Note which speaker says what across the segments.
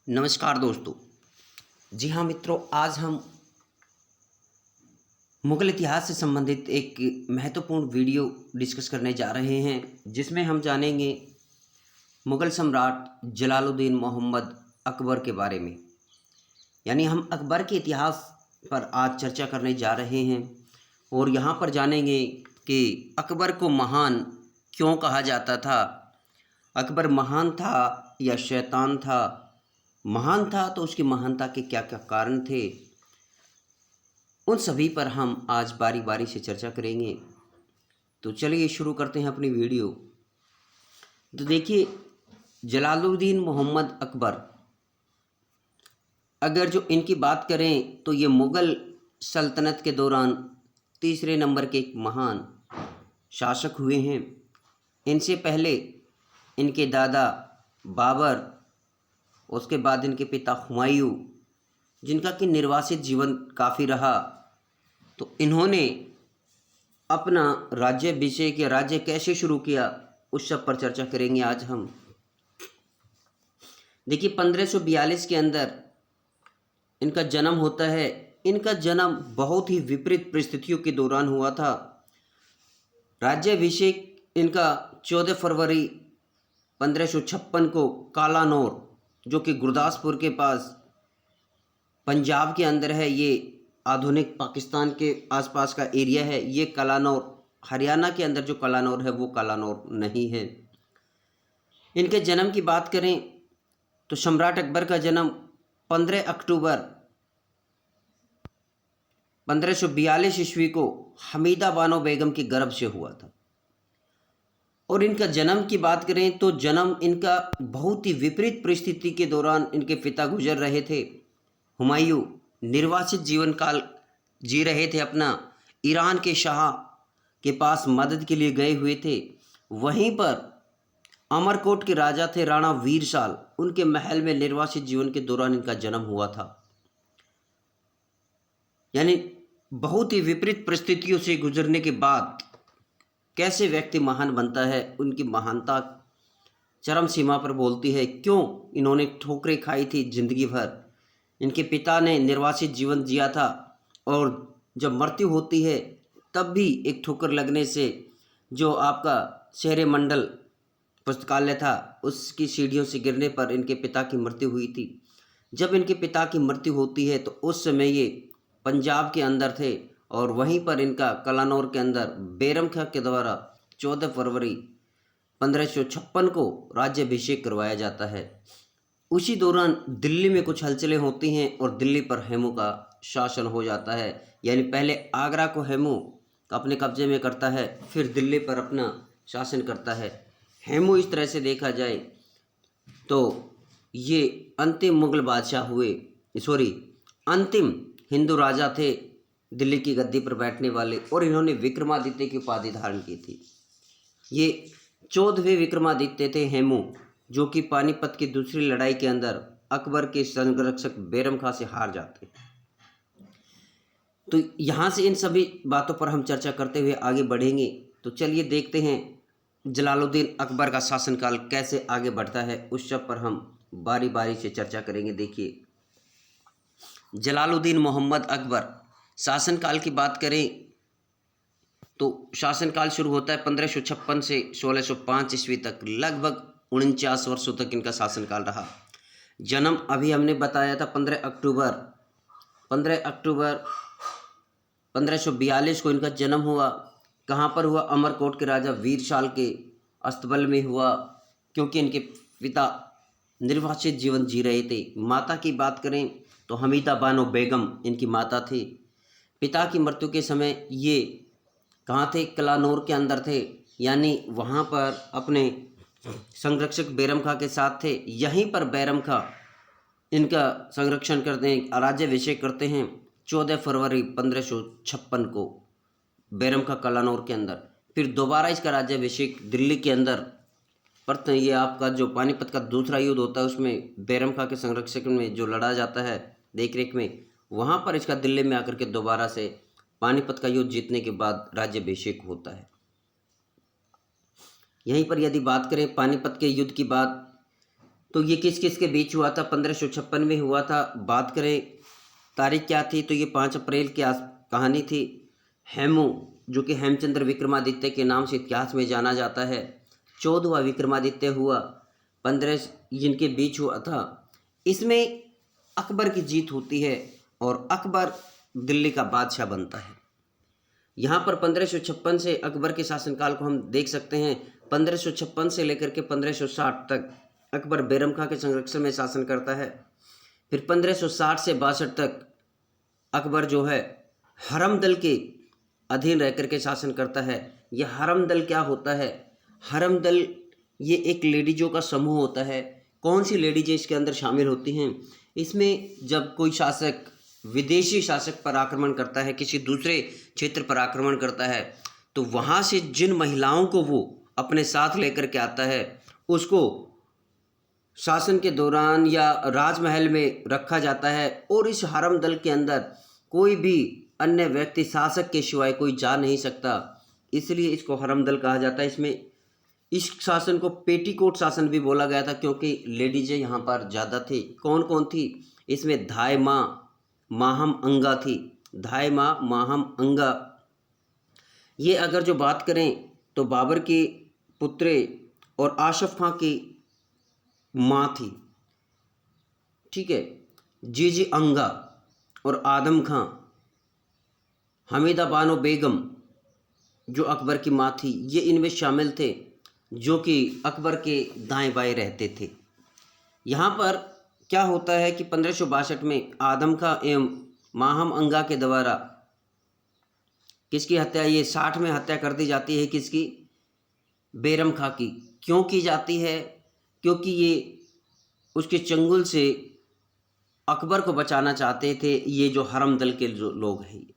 Speaker 1: नमस्कार दोस्तों। जी हाँ मित्रों, आज हम मुगल इतिहास से संबंधित एक महत्वपूर्ण वीडियो डिस्कस करने जा रहे हैं, जिसमें हम जानेंगे मुगल सम्राट जलालुद्दीन मोहम्मद अकबर के बारे में। यानी हम अकबर के इतिहास पर आज चर्चा करने जा रहे हैं और यहाँ पर जानेंगे कि अकबर को महान क्यों कहा जाता था। अकबर महान था या शैतान था? महान था तो उसकी महानता के क्या क्या कारण थे, उन सभी पर हम आज बारी बारी से चर्चा करेंगे। तो चलिए शुरू करते हैं अपनी वीडियो। तो देखिए, जलालुद्दीन मोहम्मद अकबर, अगर जो इनकी बात करें तो ये मुग़ल सल्तनत के दौरान तीसरे नंबर के एक महान शासक हुए हैं। इनसे पहले इनके दादा बाबर, उसके बाद इनके पिता हुमायूं, जिनका कि निर्वासित जीवन काफ़ी रहा। तो इन्होंने अपना राज्याभिषेक या राज्य कैसे शुरू किया, उस सब पर चर्चा करेंगे आज हम। देखिए, 1542 के अंदर इनका जन्म होता है। इनका जन्म बहुत ही विपरीत परिस्थितियों के दौरान हुआ था। राज्याभिषेक इनका 14 फरवरी 1556 को कालानौर, जो कि गुरदासपुर के पास पंजाब के अंदर है, ये आधुनिक पाकिस्तान के आसपास का एरिया है। ये कलानौर, हरियाणा के अंदर जो कलानौर है वो कलानौर नहीं है। इनके जन्म की बात करें तो सम्राट अकबर का जन्म 15 अक्टूबर 1542 ईस्वी को हमीदा बानो बेगम के गर्भ से हुआ था। और इनका जन्म की बात करें तो जन्म इनका बहुत ही विपरीत परिस्थिति के दौरान इनके पिता गुजर रहे थे। हुमायूं निर्वासित जीवन काल जी रहे थे अपना, ईरान के शाह के पास मदद के लिए गए हुए थे। वहीं पर अमरकोट के राजा थे राणा वीरसाल, उनके महल में निर्वासित जीवन के दौरान इनका जन्म हुआ था। यानी बहुत ही विपरीत परिस्थितियों से गुजरने के बाद कैसे व्यक्ति महान बनता है, उनकी महानता चरम सीमा पर बोलती है। क्यों इन्होंने ठोकरें खाई थी जिंदगी भर। इनके पिता ने निर्वासित जीवन जिया था और जब मृत्यु होती है तब भी एक ठोकर लगने से, जो आपका शहर मंडल पुस्तकालय था, उसकी सीढ़ियों से गिरने पर इनके पिता की मृत्यु हुई थी। जब इनके पिता की मृत्यु होती है तो उस समय ये पंजाब के अंदर थे और वहीं पर इनका कलानौर के अंदर बैरम खां के द्वारा 14 फरवरी 1556 को राज्याभिषेक करवाया जाता है। उसी दौरान दिल्ली में कुछ हलचलें होती हैं और दिल्ली पर हेमू का शासन हो जाता है। यानी पहले आगरा को हेमू अपने कब्जे में करता है, फिर दिल्ली पर अपना शासन करता है। हेमू इस तरह से देखा जाए तो ये अंतिम मुगल बादशाह हुए, अंतिम हिंदू राजा थे दिल्ली की गद्दी पर बैठने वाले, और इन्होंने विक्रमादित्य की उपाधि धारण की थी। ये 14वें विक्रमादित्य थे हेमू, जो कि पानीपत की दूसरी लड़ाई के अंदर अकबर के संरक्षक बैरम खां से हार जाते। तो यहाँ से इन सभी बातों पर हम चर्चा करते हुए आगे बढ़ेंगे। तो चलिए देखते हैं जलालुद्दीन अकबर का शासनकाल कैसे आगे बढ़ता है, उस सब पर हम बारी बारी से चर्चा करेंगे। देखिए, जलालुद्दीन मोहम्मद अकबर शासनकाल की बात करें तो शासनकाल शुरू होता है 1556 से 1605 ईस्वी तक, लगभग 49 वर्षों तक इनका शासनकाल रहा। जन्म अभी हमने बताया था 15 अक्टूबर 1542 को इनका जन्म हुआ। कहाँ पर हुआ? अमरकोट के राजा वीरसाल के अस्तबल में हुआ, क्योंकि इनके पिता निर्वासित जीवन जी रहे थे। माता की बात करें तो हमीदा बानो बेगम इनकी माता थी। पिता की मृत्यु के समय ये कहाँ थे? कलानौर के अंदर थे, यानी वहाँ पर अपने संरक्षक बैरम खां के साथ थे। यहीं पर बैरम खां इनका संरक्षण करते हैं, राज्याभिषेक करते हैं 14 फरवरी 1556 को बैरम खां कलानौर के अंदर। फिर दोबारा इसका राज्याभिषेक दिल्ली के अंदर, प्रथम ये आपका जो पानीपत का दूसरा युद्ध होता है उसमें बैरम खां के संरक्षक में जो लड़ा जाता है देखरेख में, वहाँ पर इसका दिल्ली में आकर के दोबारा से पानीपत का युद्ध जीतने के बाद राज्याभिषेक होता है। यहीं पर यदि बात करें पानीपत के युद्ध की बात, तो ये किस किस के बीच हुआ था? 1556 में हुआ था। बात करें तारीख क्या थी, तो ये 5 अप्रैल की कहानी थी। हेमू, जो कि हेमचंद्र विक्रमादित्य के नाम से इतिहास में जाना जाता है, 14वां विक्रमादित्य हुआ, 15 जिनके बीच हुआ था। इसमें अकबर की जीत होती है और अकबर दिल्ली का बादशाह बनता है। यहाँ पर 1556 से अकबर के शासनकाल को हम देख सकते हैं। 1556 से लेकर के 1560 तक अकबर बैरम खां के संरक्षण में शासन करता है। फिर 1560 से 62 तक अकबर जो है हरम दल के अधीन रह करके शासन करता है। यह हरम दल क्या होता है? हरम दल ये एक लेडीजों का समूह होता है। कौन सी लेडीजें इसके अंदर शामिल होती हैं? इसमें जब कोई शासक विदेशी शासक पर आक्रमण करता है, किसी दूसरे क्षेत्र पर आक्रमण करता है, तो वहाँ से जिन महिलाओं को वो अपने साथ लेकर के आता है, उसको शासन के दौरान या राजमहल में रखा जाता है। और इस हरम दल के अंदर कोई भी अन्य व्यक्ति शासक के सिवाय कोई जा नहीं सकता, इसलिए इसको हरम दल कहा जाता है। इसमें इस शासन को पेटीकोट शासन भी बोला गया था, क्योंकि लेडीजें यहाँ पर ज़्यादा थी। कौन कौन थी? इसमें धाय माँ माहम अंगा थी। धाय माँ माहम अंगा, ये अगर जो बात करें तो बाबर के पुत्र और आशफ खां की माँ थी, ठीक है। जीजी अंगा और आदम खां, हमीदा बानो बेगम जो अकबर की माँ थी, ये इनमें शामिल थे, जो कि अकबर के दाएं बाएं रहते थे। यहाँ पर क्या होता है कि 1562 में आदम खां एवं माहम अंगा के द्वारा किसकी हत्या, ये 60 में हत्या कर दी जाती है। किसकी? बैरम खां की। क्यों की जाती है? क्योंकि ये उसके चंगुल से अकबर को बचाना चाहते थे, ये जो हरम दल के जो लोग हैं।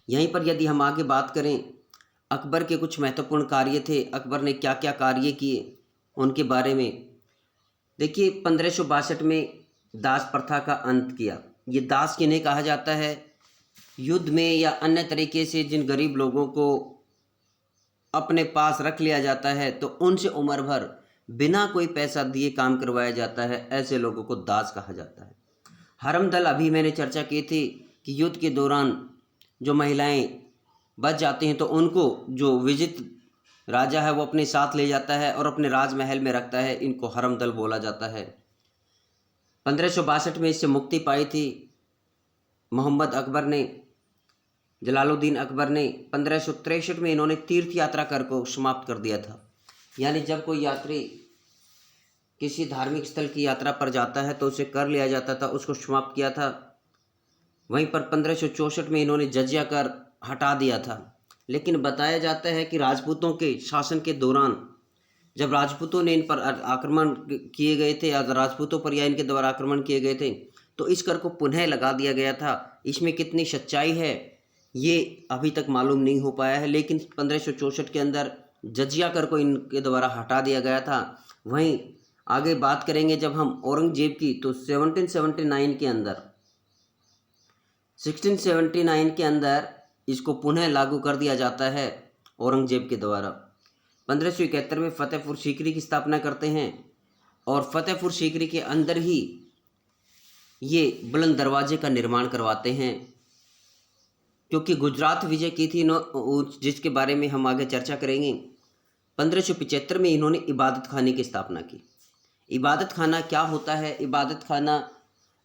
Speaker 1: यहीं पर यदि हम आगे बात करें, अकबर के कुछ महत्वपूर्ण कार्य थे, अकबर ने क्या क्या कार्य किए उनके बारे में देखिए। 1562 में दास प्रथा का अंत किया। ये दास किन्हें कहा जाता है? युद्ध में या अन्य तरीके से जिन गरीब लोगों को अपने पास रख लिया जाता है, तो उनसे उम्र भर बिना कोई पैसा दिए काम करवाया जाता है, ऐसे लोगों को दास कहा जाता है। हरम दल, अभी मैंने चर्चा की थी कि युद्ध के दौरान जो महिलाएं बच जाती हैं, तो उनको जो विजित राजा है वो अपने साथ ले जाता है और अपने राजमहल में रखता है। इनको हरम दल बोला जाता है। 1562 में इससे मुक्ति पाई थी मोहम्मद अकबर ने, जलालुद्दीन अकबर ने। 1563 में इन्होंने तीर्थ यात्रा कर को समाप्त कर दिया था। यानी जब कोई यात्री किसी धार्मिक स्थल की यात्रा पर जाता है तो उसे कर लिया जाता था, उसको समाप्त किया था। वहीं पर 1564 में इन्होंने जजिया कर हटा दिया था। लेकिन बताया जाता है कि राजपूतों के शासन के दौरान जब राजपूतों ने इन पर आक्रमण किए गए थे, या राजपूतों पर या इनके द्वारा आक्रमण किए गए थे, तो इस कर को पुनः लगा दिया गया था। इसमें कितनी सच्चाई है ये अभी तक मालूम नहीं हो पाया है, लेकिन 1564 के अंदर जजिया कर को इनके द्वारा हटा दिया गया था। वहीं आगे बात करेंगे जब हम औरंगजेब की, तो 1679 के अंदर इसको पुनः लागू कर दिया जाता है औरंगजेब के द्वारा। 1571 में फतेहपुर सीकरी की स्थापना करते हैं और फतेहपुर सीकरी के अंदर ही ये बुलंद दरवाजे का निर्माण करवाते हैं, क्योंकि गुजरात विजय की थी, जिसके बारे में हम आगे चर्चा करेंगे। 1575 में इन्होंने इबादत खाने की स्थापना की। इबादत खाना क्या होता है? इबादत खाना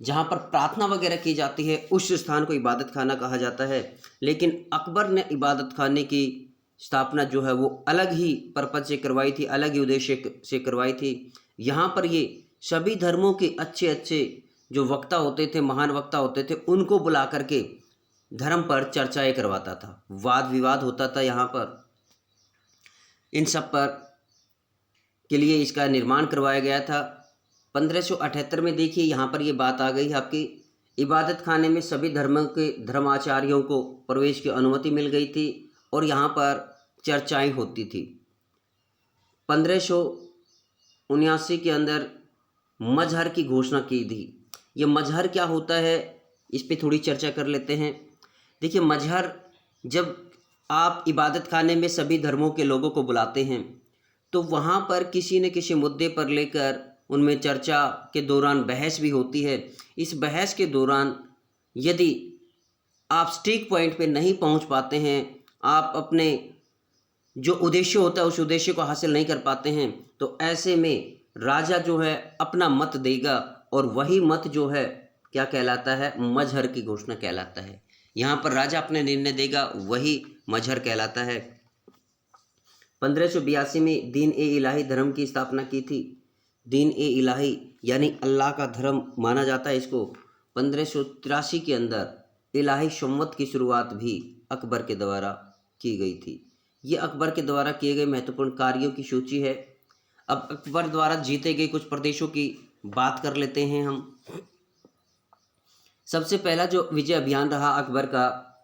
Speaker 1: जहाँ पर प्रार्थना वगैरह की जाती है, उस स्थान को इबादत खाना कहा जाता है। लेकिन अकबर ने इबादत खाने की स्थापना जो है वो अलग ही पर्पज से करवाई थी, अलग ही उद्देश्य से करवाई थी। यहाँ पर ये सभी धर्मों के अच्छे अच्छे जो वक्ता होते थे, महान वक्ता होते थे, उनको बुला करके धर्म पर चर्चाएं करवाता था, वाद विवाद होता था यहाँ पर। इन सब पर के लिए इसका निर्माण करवाया गया था। 1578 में देखिए यहाँ पर ये बात आ गई आपकी, इबादत खाने में सभी धर्मों के धर्माचार्यों को प्रवेश की अनुमति मिल गई थी और यहाँ पर चर्चाएं होती थी। 1579 के अंदर मजहर की घोषणा की थी। ये मजहर क्या होता है, इस पे थोड़ी चर्चा कर लेते हैं। देखिए मजहर, जब आप इबादत खाने में सभी धर्मों के लोगों को बुलाते हैं तो वहाँ पर किसी न किसी मुद्दे पर लेकर उनमें चर्चा के दौरान बहस भी होती है। इस बहस के दौरान यदि आप स्टिक पॉइंट पे नहीं पहुँच पाते हैं, आप अपने जो उद्देश्य होता है उस उद्देश्य को हासिल नहीं कर पाते हैं, तो ऐसे में राजा जो है अपना मत देगा और वही मत जो है क्या कहलाता है, मजहर की घोषणा कहलाता है। यहाँ पर राजा अपने निर्णय देगा, वही मजहर कहलाता है। 1582 में दीन ए इलाही धर्म की स्थापना की थी। दीन ए इलाही यानी अल्लाह का धर्म माना जाता है इसको। 1583 के अंदर इलाही सम्मत की शुरुआत भी अकबर के द्वारा की गई थी। ये अकबर के द्वारा किए गए महत्वपूर्ण कार्यों की सूची है। अब अकबर द्वारा जीते गए कुछ प्रदेशों की बात कर लेते हैं हम। सबसे पहला जो विजय अभियान रहा अकबर का,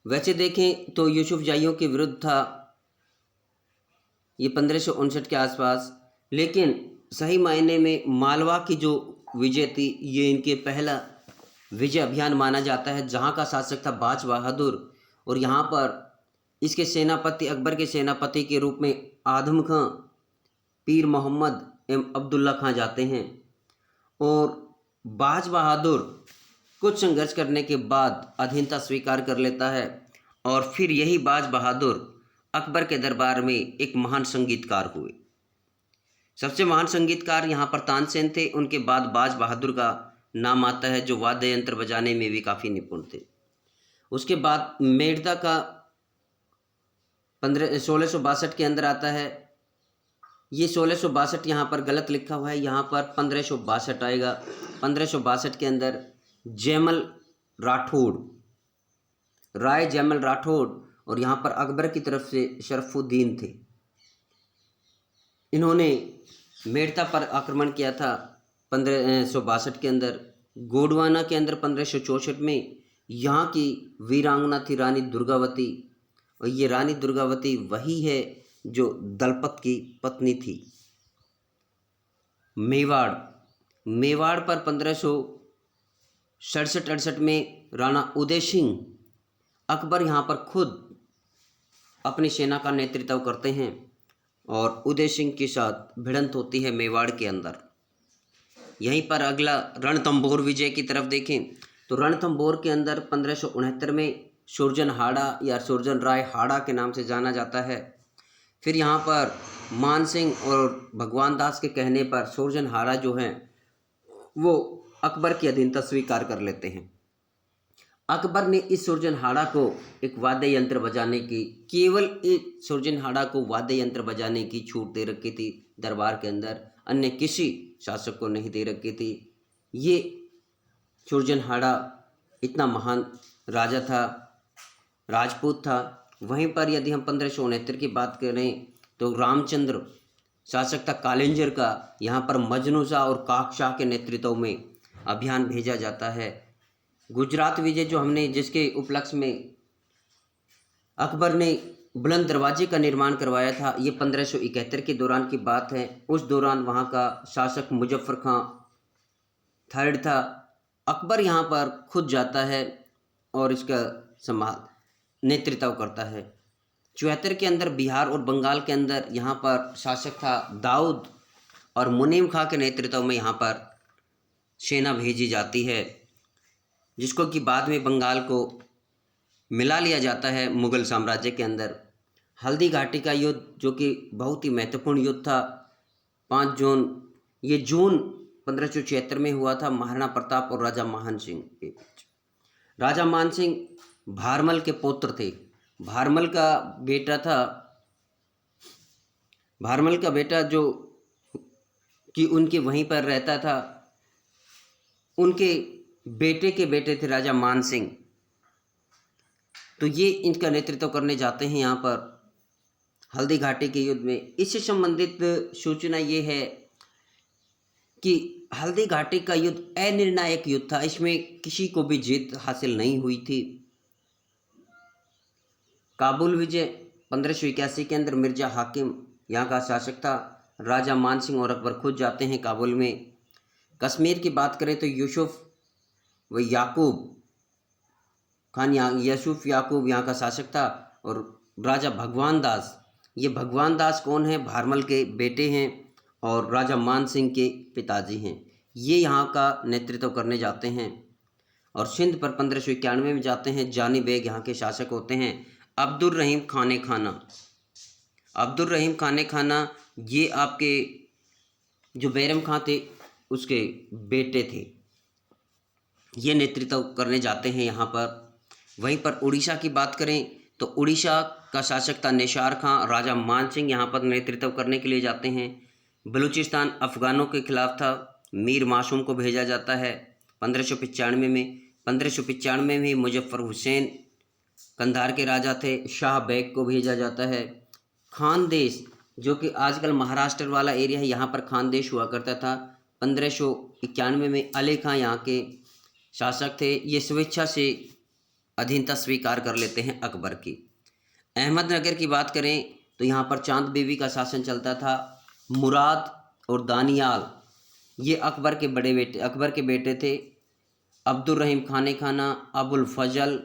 Speaker 1: वैसे देखें तो यूसुफ जाइयों के विरुद्ध था, ये 1559 के आसपास। लेकिन सही मायने में मालवा की जो विजय थी ये इनके पहला विजय अभियान माना जाता है, जहाँ का शासक था बाज बहादुर। और यहाँ पर इसके सेनापति अकबर के सेनापति के रूप में आदम खां, पीर मोहम्मद एवं अब्दुल्ला खां जाते हैं। और बाज बहादुर कुछ संघर्ष करने के बाद अधीनता स्वीकार कर लेता है और फिर यही बाज बहादुर अकबर के दरबार में एक महान संगीतकार हुए। सबसे महान संगीतकार यहाँ पर तानसेन थे, उनके बाद बाज बहादुर का नाम आता है जो वाद्य यंत्र बजाने में भी काफ़ी निपुण थे। उसके बाद मेड़ता का 1662 के अंदर आता है। ये 1662 यहाँ पर गलत लिखा हुआ है, यहाँ पर 1562 आएगा। 1562 के अंदर जैमल राठौड़, राय जैमल राठौड़ और यहाँ पर अकबर की तरफ से शरफुद्दीन थे। इन्होंने मेड़ता पर आक्रमण किया था 1562 के अंदर। गोंडवाना के अंदर 1564 में यहाँ की वीरांगना थी रानी दुर्गावती, और ये रानी दुर्गावती वही है जो दलपत की पत्नी थी। मेवाड़ पर 1567-68 में राणा उदय सिंह, अकबर यहाँ पर खुद अपनी सेना का नेतृत्व करते हैं और उदय सिंह के साथ भिड़ंत होती है मेवाड़ के अंदर। यहीं पर अगला रणथंभौर विजय की तरफ देखें तो रणथंभौर के अंदर 1569 में सुरजन हाड़ा या सुरजन राय हाड़ा के नाम से जाना जाता है। फिर यहाँ पर मान सिंह और भगवान दास के कहने पर सुरजन हाड़ा जो हैं वो अकबर की अधीनता स्वीकार कर लेते हैं। अकबर ने इस सुरजन हाड़ा को एक वाद्य यंत्र बजाने की, केवल एक सुरजन हाड़ा को वाद्य यंत्र बजाने की छूट दे रखी थी दरबार के अंदर, अन्य किसी शासक को नहीं दे रखी थी। ये सुरजन हाड़ा इतना महान राजा था, राजपूत था। वहीं पर यदि हम 1569 की बात करें तो रामचंद्र शासक था कालिंजर का, यहाँ पर मजनू शाह और काक शाह के नेतृत्व में अभियान भेजा जाता है। गुजरात विजय जो हमने, जिसके उपलक्ष्य में अकबर ने बुलंद दरवाजे का निर्माण करवाया था, ये 1571 के दौरान की बात है। उस दौरान वहाँ का शासक मुजफ्फर खां थर्ड था। अकबर यहाँ पर खुद जाता है और इसका नेतृत्व करता है। 74 के अंदर बिहार और बंगाल के अंदर यहाँ पर शासक था दाऊद और मुनीम खां के नेतृत्व में यहाँ पर सेना भेजी जाती है, जिसको कि बाद में बंगाल को मिला लिया जाता है मुग़ल साम्राज्य के अंदर। हल्दी घाटी का युद्ध जो कि बहुत ही महत्वपूर्ण युद्ध था, 5 जून, ये जून 1576 में हुआ था महाराणा प्रताप और राजा मान सिंह के बीच। राजा मान सिंह भारमल के पुत्र थे। भारमल का बेटा जो कि उनके वहीं पर रहता था, उनके बेटे के बेटे थे राजा मान सिंह। तो ये इनका नेतृत्व करने जाते हैं यहाँ पर हल्दी घाटी के युद्ध में। इससे संबंधित सूचना ये है कि हल्दी घाटी का युद्ध अनिर्णायक युद्ध था, इसमें किसी को भी जीत हासिल नहीं हुई थी। काबुल विजय 1581 के अंदर मिर्जा हाकिम यहाँ का शासक था। राजा मान सिंह और अकबर खुद जाते हैं काबुल में। कश्मीर की बात करें तो यूसुफ याकूब यहाँ का शासक था और राजा भगवान दास ये भगवान दास कौन है? भारमल के बेटे हैं और राजा मान सिंह के पिताजी हैं। ये यहाँ का नेतृत्व करने जाते हैं और सिंध पर 1591 में जाते हैं। जानी बेग यहाँ के शासक होते हैं। अब्दुल रहीम खाने खाना, अब्दुल रहीम खाने खाना ये आपके जो बैरम खां थे उसके बेटे थे। ये नेतृत्व करने जाते हैं यहाँ पर। वहीं पर उड़ीसा की बात करें तो उड़ीसा का शासक था निसार खां। राजा मान सिंह यहाँ पर नेतृत्व करने के लिए जाते हैं। बलूचिस्तान अफ़गानों के खिलाफ था। मीर मासूम को भेजा जाता है 1595 में। 1595 में मुजफ्फर हुसैन कंधार के राजा थे, शाह बेग को भेजा जाता है। खानदेश जो कि आजकल महाराष्ट्र वाला एरिया है, यहाँ पर खानदेश हुआ करता था। 1591 में अली खां यहाँ के शासक थे। ये स्वेच्छा से अधीनता स्वीकार कर लेते हैं अकबर की। अहमदनगर की बात करें तो यहाँ पर चांद बीवी का शासन चलता था। मुराद और दानियाल ये अकबर के बेटे थे। अब्दुल रहीम खाने खाना, अबुल फजल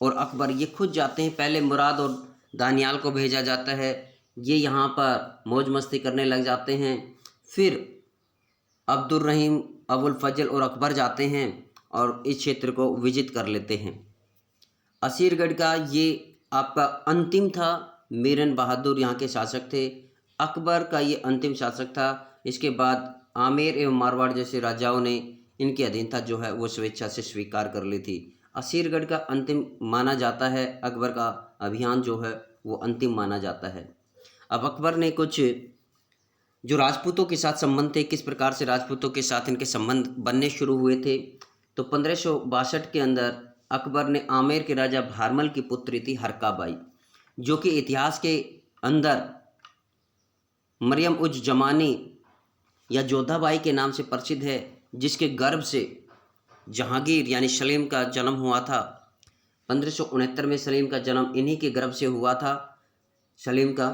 Speaker 1: और अकबर ये खुद जाते हैं। पहले मुराद और दानियाल को भेजा जाता है, ये यहाँ पर मौज मस्ती करने लग जाते हैं। फिर अब्दुल रहीम, अबुल फजल और अकबर जाते हैं और इस क्षेत्र को विजित कर लेते हैं। असीरगढ़ का ये आपका अंतिम था। मीरन बहादुर यहाँ के शासक थे। अकबर का ये अंतिम शासक था। इसके बाद आमेर एवं मारवाड़ जैसे राजाओं ने इनकी अधीनता जो है वो स्वेच्छा से स्वीकार कर ली थी। असीरगढ़ का अंतिम माना जाता है। अकबर का अभियान जो है वो अंतिम माना जाता है। अब अकबर ने कुछ जो राजपूतों के साथ संबंध थे, किस प्रकार से राजपूतों के साथ इनके संबंध बनने शुरू हुए थे, तो 1562 के अंदर अकबर ने आमेर के राजा भारमल की पुत्री थी हरकाबाई, जो कि इतिहास के अंदर मरियम उज जमानी या जोधाबाई के नाम से प्रसिद्ध है, जिसके गर्भ से जहांगीर यानी सलीम का जन्म हुआ था। 1569 में सलीम का जन्म इन्हीं के गर्भ से हुआ था। सलीम का